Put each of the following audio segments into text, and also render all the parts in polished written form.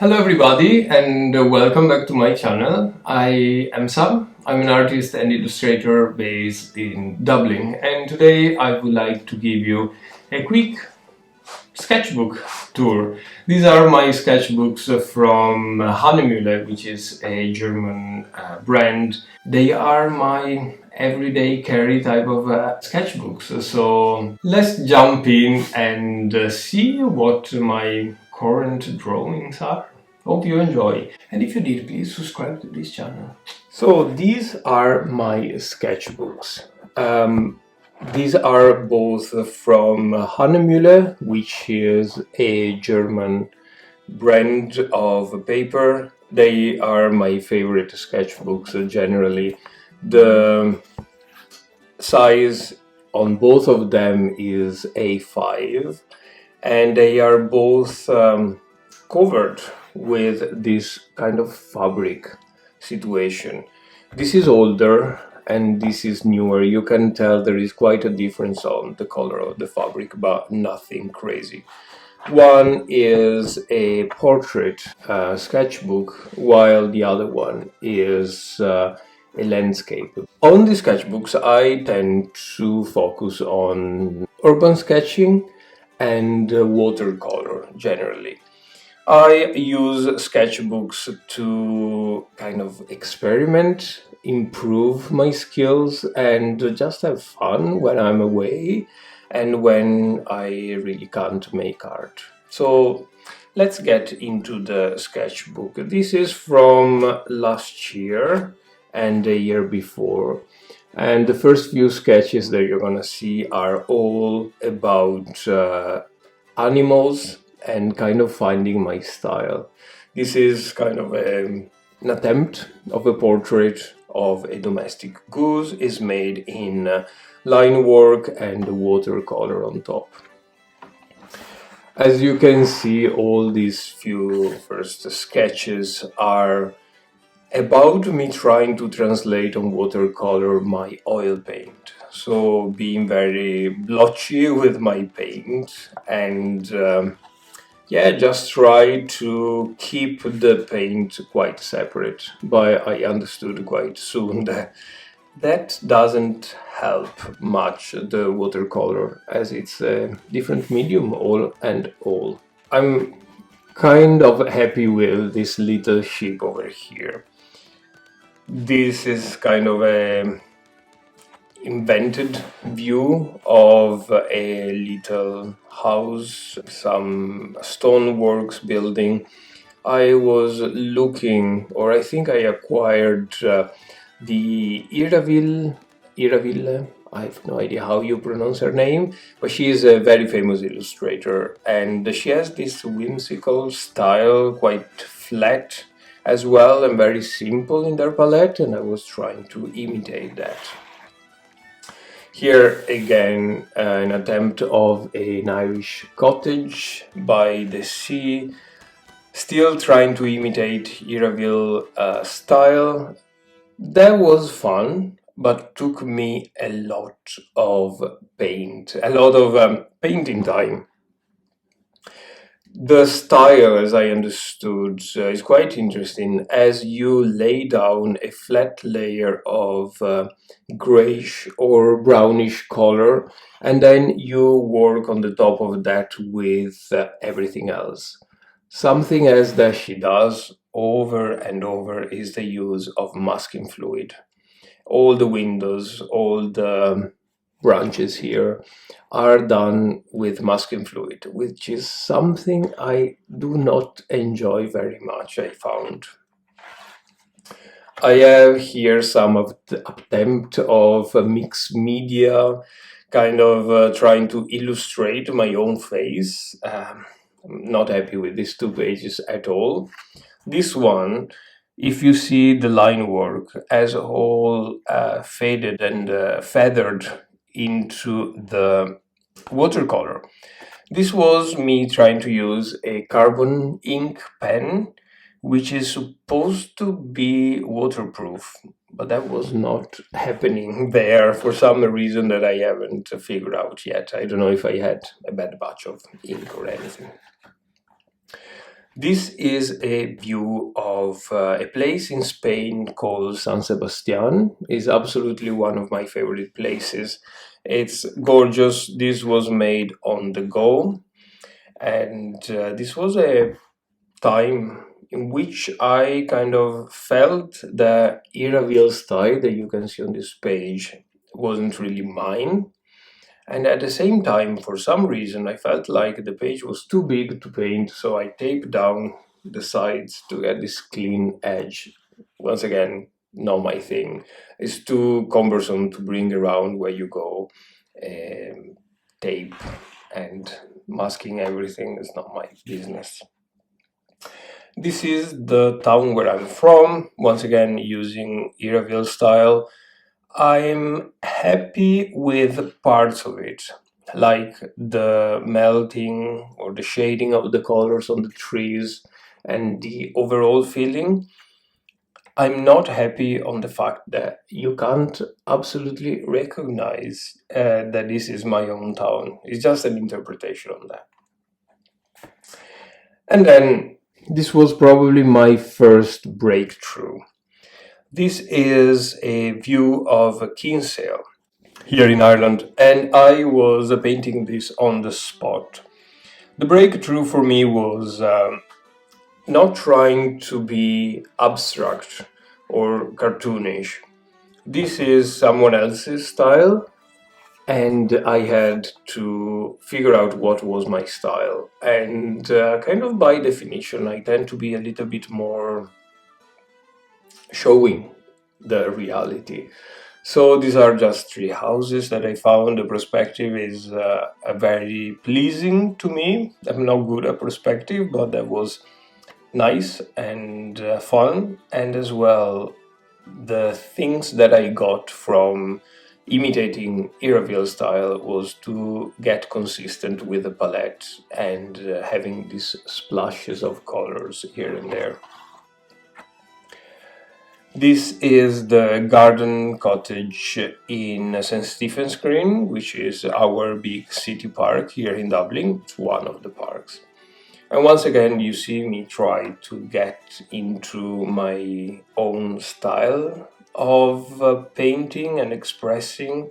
Hello everybody and welcome back to my channel. I am Sam. I'm an artist and illustrator based in Dublin, and today I would like to give you a quick sketchbook tour. These are my sketchbooks from Hannemühle, which is a German brand. They are my everyday carry type of sketchbooks. So let's jump in and see what my current drawings are. Hope you enjoy, and if you did, please subscribe to this channel. So these are my sketchbooks. These are both from Hannemühle, which is a German brand of paper. They are my favorite sketchbooks generally. The size on both of them is A5, and they are both covered with this kind of fabric situation. This is older and this is newer. You can tell there is quite a difference on the color of the fabric, but nothing crazy. One is a portrait sketchbook, while the other one is a landscape. On the sketchbooks, I tend to focus on urban sketching and watercolor generally. I use sketchbooks to kind of experiment, improve my skills, and just have fun when I'm away and when I really can't make art. So let's get into the sketchbook. This is from last year and the year before. And the first few sketches that you're gonna see are all about animals and kind of finding my style. This is kind of an attempt of a portrait of a domestic goose. Is made in line work and watercolor on top. As you can see, all these few first sketches are about me trying to translate on watercolor my oil paint. So being very blotchy with my paint and just try to keep the paint quite separate. But I understood quite soon that that doesn't help much the watercolor, as it's a different medium all and all. I'm kind of happy with this little sheep over here. This is kind of a invented view of a little house, some stoneworks building. I was looking, or I think I acquired the Iraville, I have no idea how you pronounce her name, but she is a very famous illustrator, and she has this whimsical style, quite flat as well, and very simple in their palette, and I was trying to imitate that. Here again, an attempt of an Irish cottage by the sea, still trying to imitate Iraville style. That was fun, but took me a lot of paint, a lot of painting time. The style, as I understood, is quite interesting, as you lay down a flat layer of grayish or brownish color, and then you work on the top of that with everything else. Something else that she does over and over is the use of masking fluid. All the windows, all the branches here are done with masking fluid, which is something I do not enjoy very much, I found. I have here some of the attempt of mixed media, kind of trying to illustrate my own face. I'm not happy with these two pages at all. This one, if you see the line work as all faded and feathered into the watercolor. This was me trying to use a carbon ink pen, which is supposed to be waterproof, but that was not happening there for some reason that I haven't figured out yet. I don't know if I had a bad batch of ink or anything. This is a view of a place in Spain called San Sebastian. It's absolutely one of my favorite places. It's gorgeous. This was made on the go, and this was a time in which I kind of felt the Iraville style that you can see on this page wasn't really mine. And at the same time, for some reason, I felt like the page was too big to paint, so I taped down the sides to get this clean edge. Once again, not my thing. It's too cumbersome to bring around where you go. Um, Tape and masking everything is not my business. This is the town where I'm from, once again using Iraville style. I'm happy with parts of it, like the melting or the shading of the colors on the trees and the overall feeling. I'm not happy on the fact that you can't absolutely recognize that this is my own town. It's just an interpretation on that. And then this was probably my first breakthrough. This is a view of Kinsale here in Ireland, and I was painting this on the spot. The breakthrough for me was not trying to be abstract or cartoonish. This is someone else's style, and I had to figure out what was my style. And kind of by definition, I tend to be a little bit more showing the reality. So these are just three houses that I found. The perspective is very pleasing to me. I'm not good at perspective, but that was nice and fun. And as well, the things that I got from imitating Iraville style was to get consistent with the palette and having these splashes of colors here and there. This is the garden cottage in St. Stephen's Green, which is our big city park here in Dublin. It's one of the parks. And once again, you see me try to get into my own style of painting and expressing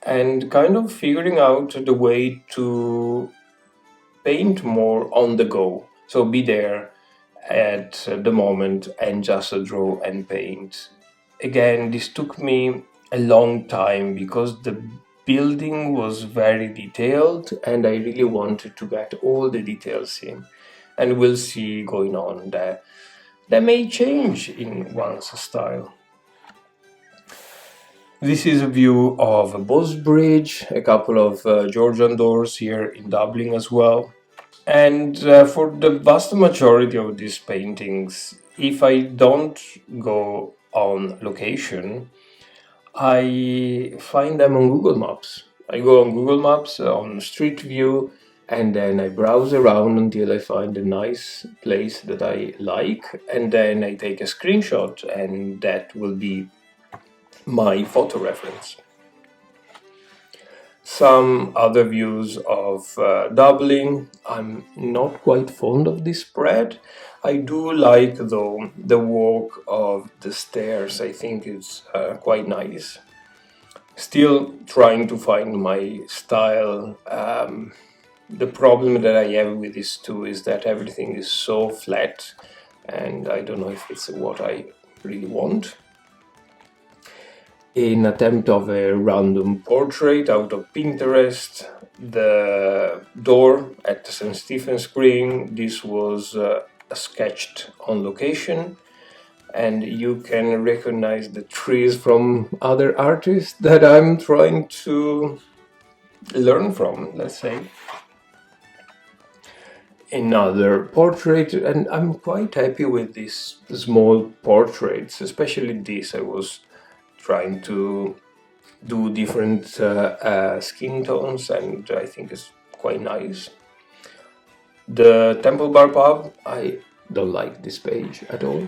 and kind of figuring out the way to paint more on the go. So be there at the moment and just draw and paint. Again, this took me a long time because the building was very detailed and I really wanted to get all the details in. And we'll see going on that may change in one's style. This is a view of Bos Bridge, a couple of Georgian doors here in Dublin as well. And for the vast majority of these paintings, if I don't go on location, I find them on Google Maps. I go on Google Maps on Street View and then I browse around until I find a nice place that I like, and then I take a screenshot, and that will be my photo reference. Some other views of Dublin. I'm not quite fond of this spread. I do like, though, the walk of the stairs. I think it's quite nice. Still trying to find my style. The problem that I have with this too is that everything is so flat, and I don't know if it's what I really want. An attempt of a random portrait out of Pinterest. The door at St. Stephen's Green, this was sketched on location, and you can recognize the trees from other artists that I'm trying to learn from, let's say. Another portrait, and I'm quite happy with these small portraits, especially this. I was trying to do different skin tones, and I think it's quite nice. The Temple Bar Pub, I don't like this page at all.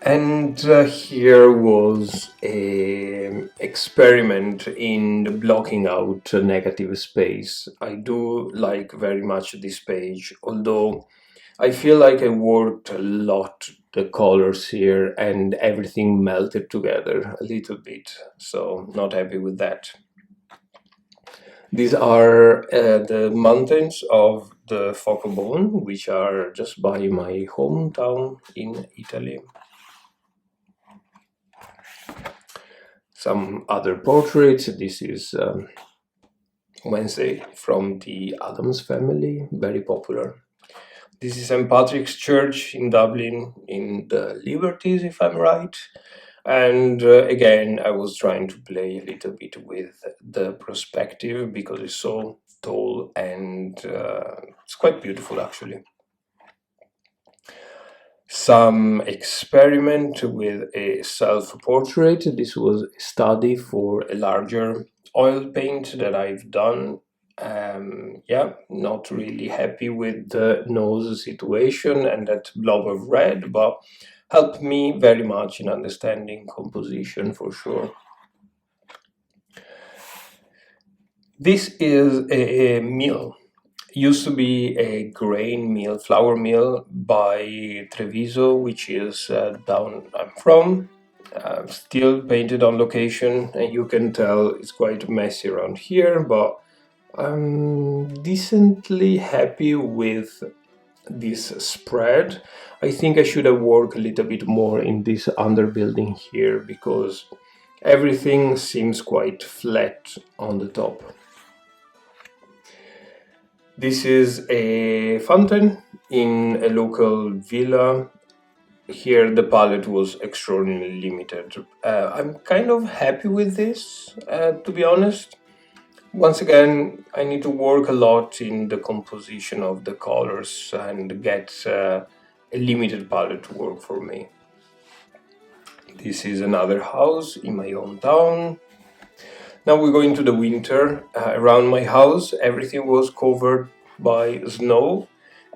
And here was an experiment in blocking out negative space. I do like very much this page, although I feel like I worked a lot the colors here and everything melted together a little bit, so not happy with that. These are the mountains of the Focobone, which are just by my hometown in Italy. Some other portraits. This is Wednesday from the Adams family, very popular. This is St. Patrick's Church in Dublin, in the Liberties, if I'm right. And again, I was trying to play a little bit with the perspective because it's so tall and it's quite beautiful actually. Some experiment with a self-portrait. This was a study for a larger oil paint that I've done. Yeah, not really happy with the nose situation and that blob of red, but helped me very much in understanding composition for sure. This is a mill. Used to be a grain mill, flour mill by Treviso, which is down I'm from. Still painted on location, and you can tell it's quite messy around here, but I'm decently happy with this spread. I think I should have worked a little bit more in this underbuilding here because everything seems quite flat on the top. This is a fountain in a local villa. Here the palette was extraordinarily limited. I'm kind of happy with this, to be honest. Once again, I need to work a lot in the composition of the colors and get a limited palette to work for me. This is another house in my own town. Now we go into the winter. Around my house, everything was covered by snow.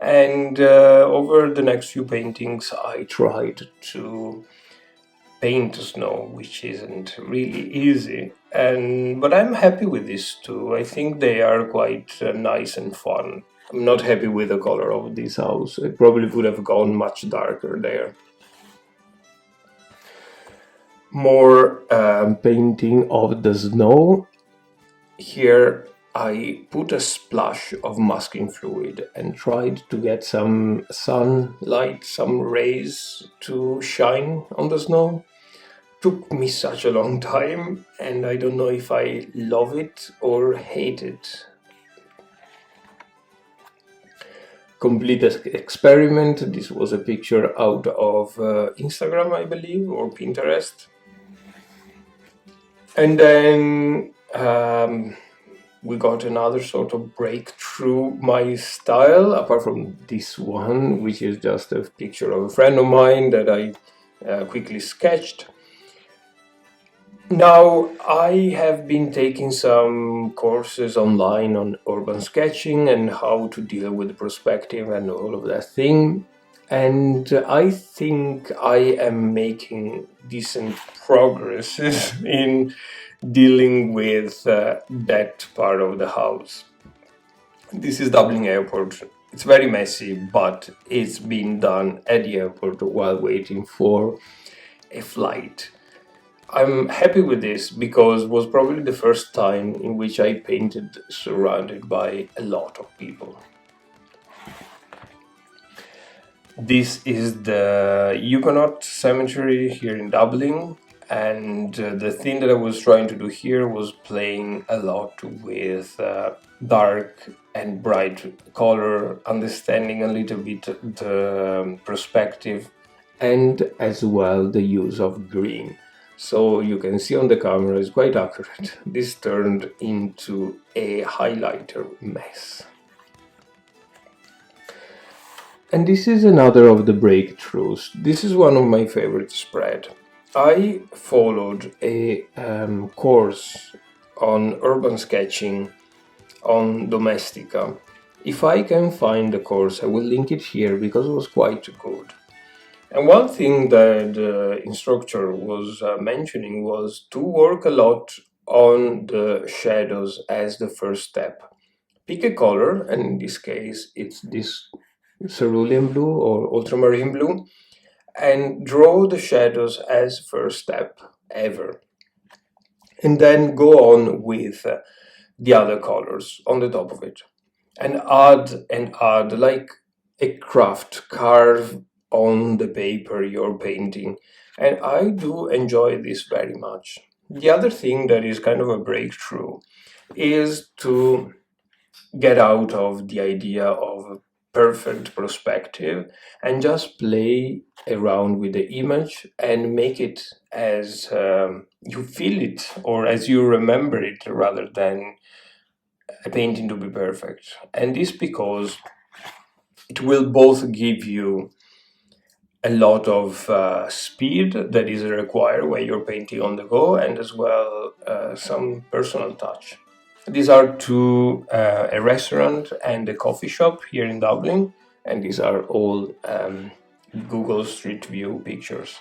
And over the next few paintings, I tried to paint snow, which isn't really easy. But I'm happy with these two. I think they are quite nice and fun. I'm not happy with the color of this house. I probably would have gone much darker there. More painting of the snow. Here I put a splash of masking fluid and tried to get some sunlight, some rays to shine on the snow. Took me such a long time, and I don't know if I love it or hate it. Complete experiment. This was a picture out of Instagram, I believe, or Pinterest. And then we got another sort of breakthrough my style, apart from this one, which is just a picture of a friend of mine that I quickly sketched. Now, I have been taking some courses online on urban sketching and how to deal with perspective and all of that thing. And I think I am making decent progress in dealing with that part of the house. This is Dublin Airport. It's very messy, but it's been done at the airport while waiting for a flight. I'm happy with this because it was probably the first time in which I painted surrounded by a lot of people. This is the Huguenot Cemetery here in Dublin, and the thing that I was trying to do here was playing a lot with dark and bright color, understanding a little bit the perspective, and as well the use of green. So you can see on the camera is quite accurate. This turned into a highlighter mess. And this is another of the breakthroughs. This is one of my favorite spread. I followed a course on urban sketching on Domestika. If I can find the course, I will link it here because it was quite good. And one thing that the instructor was mentioning was to work a lot on the shadows as the first step. Pick a color, and in this case, it's this cerulean blue or ultramarine blue, and draw the shadows as first step ever. And then go on with the other colors on the top of it. And add like a craft, carve on the paper you're painting. And I do enjoy this very much. The other thing that is kind of a breakthrough is to get out of the idea of a perfect perspective and just play around with the image and make it as you feel it or as you remember it rather than a painting to be perfect. And this because it will both give you a lot of speed that is required when you're painting on the go, and as well some personal touch. These are two a restaurant and a coffee shop here in Dublin, and these are all Google Street View pictures.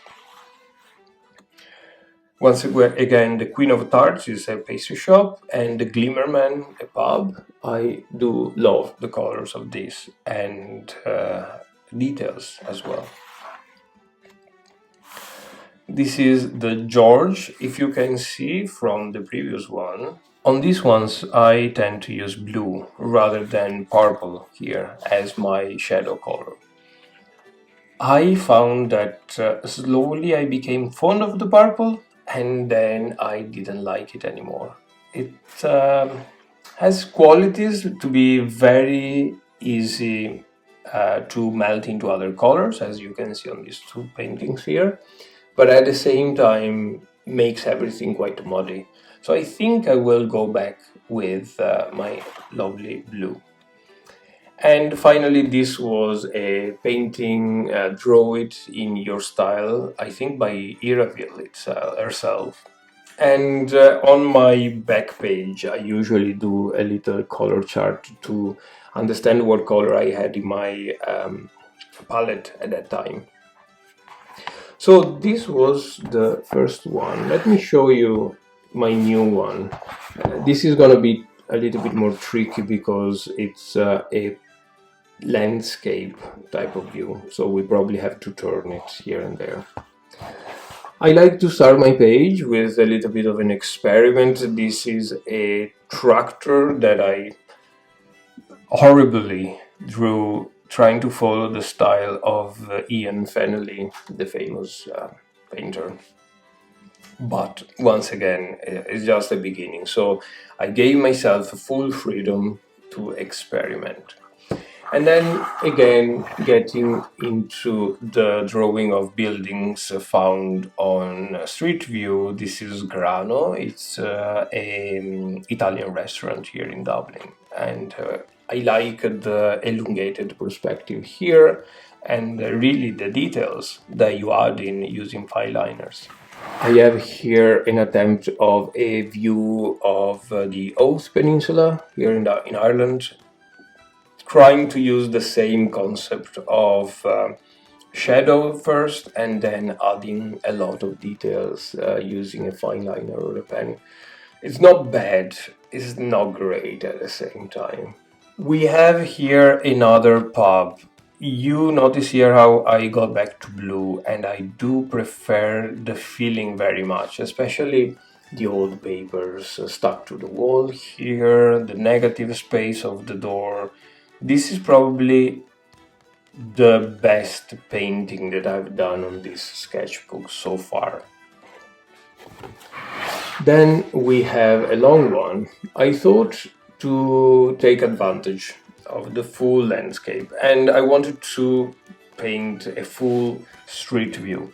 Once again, the Queen of Tarts is a pastry shop, and the Glimmerman, a pub. I do love the colors of this and details as well. This is the George, if you can see from the previous one. On these ones, I tend to use blue rather than purple here as my shadow color. I found that slowly I became fond of the purple, and then I didn't like it anymore. It has qualities to be very easy to melt into other colors, as you can see on these two paintings here, but at the same time makes everything quite muddy. So I think I will go back with my lovely blue. And finally, this was a painting, Draw It in Your Style, I think by Iraville herself. And on my back page, I usually do a little color chart to understand what color I had in my palette at that time. So this was the first one. Let me show you my new one. This is gonna be a little bit more tricky because it's a landscape type of view, so we probably have to turn it here and there. I like to start my page with a little bit of an experiment. This is a tractor that I horribly drew, trying to follow the style of Ian Fennelly, the famous painter. But once again, it's just a beginning, so I gave myself full freedom to experiment. And then again, getting into the drawing of buildings found on Street View. This is Grano. It's an Italian restaurant here in Dublin. And I like the elongated perspective here and really the details that you add in using fine liners. I have here an attempt of a view of the Oath Peninsula here in Ireland, trying to use the same concept of shadow first and then adding a lot of details using a fine liner or a pen. It's not bad, it's not great at the same time. We have here another pub. You notice here how I got back to blue, and I do prefer the feeling very much, especially the old papers stuck to the wall here, the negative space of the door. This is probably the best painting that I've done on this sketchbook so far. Then we have a long one. I thought to take advantage of the full landscape, and I wanted to paint a full street view.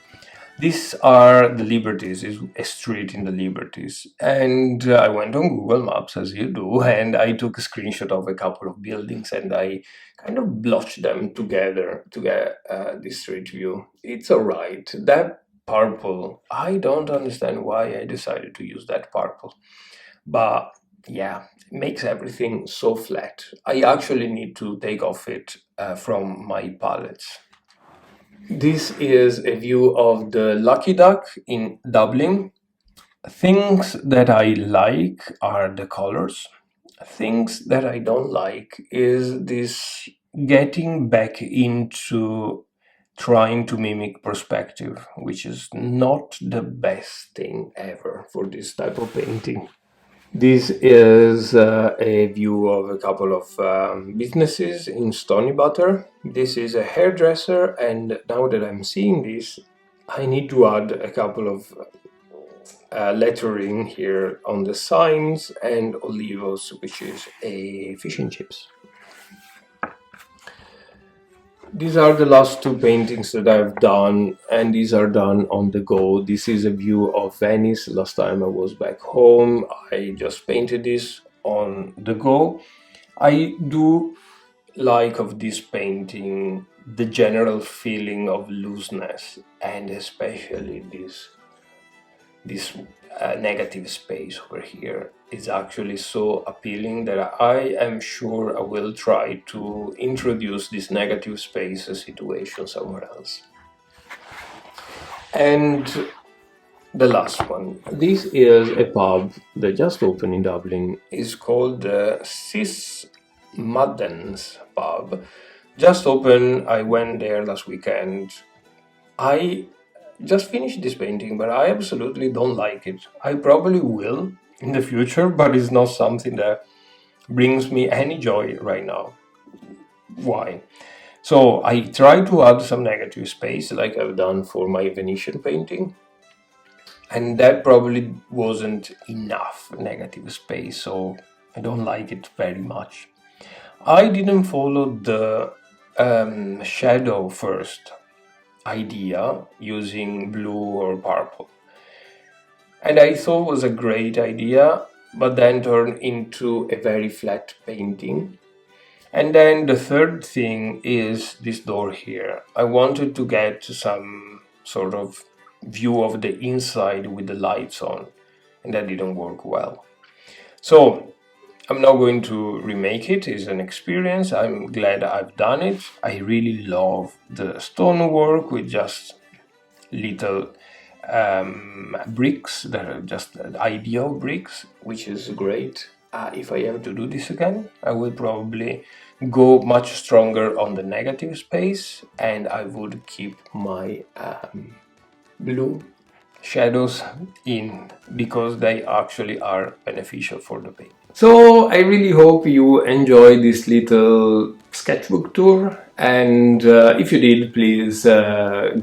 These are the Liberties, is a street in the Liberties. And I went on Google Maps, as you do, and I took a screenshot of a couple of buildings and I kind of blotched them together to get this street view. It's alright. That purple, I don't understand why I decided to use that purple. But yeah, it makes everything so flat. I actually need to take off it from my palettes. This is a view of the Lucky Duck in Dublin. Things that I like are the colors. Things that I don't like is this getting back into trying to mimic perspective, which is not the best thing ever for this type of painting. This is a view of a couple of businesses in Stony Butter. This is a hairdresser, and now that I'm seeing this, I need to add a couple of lettering here on the signs, and Olivos, which is a fish and chips. These are the last two paintings that I've done, and these are done on the go. This is a view of Venice. Last time I was back home, I just painted this on the go. I do like of this painting the general feeling of looseness, and especially this negative space over here is actually so appealing that I am sure I will try to introduce this negative space situation somewhere else. And the last one. This is a pub that just opened in Dublin. It's called the Sis Muddens pub. Just opened. I went there last weekend. I just finished this painting, but I absolutely don't like it. I probably will in the future, but it's not something that brings me any joy right now. Why? So I try to add some negative space like I've done for my Venetian painting, and that probably wasn't enough negative space, so I don't like it very much. I didn't follow the shadow first idea using blue or purple, and I thought it was a great idea, but then turned into a very flat painting. And then the third thing is this door here. I wanted to get some sort of view of the inside with the lights on, and that didn't work well. So I'm not going to remake it. It's an experience. I'm glad I've done it. I really love the stonework with just little bricks that are just ideal bricks, which is great. If I have to do this again, I will probably go much stronger on the negative space, and I would keep my blue shadows in, because they actually are beneficial for the paint. So I really hope you enjoyed this little sketchbook tour, and if you did, please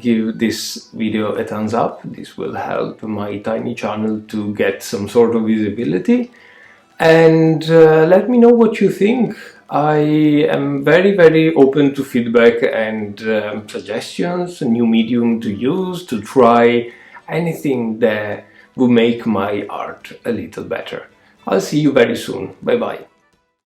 give this video a thumbs up. This will help my tiny channel to get some sort of visibility, and let me know what you think. I am very open to feedback and suggestions, a new medium to use, to try, anything that will make my art a little better. I'll see you very soon. Bye bye.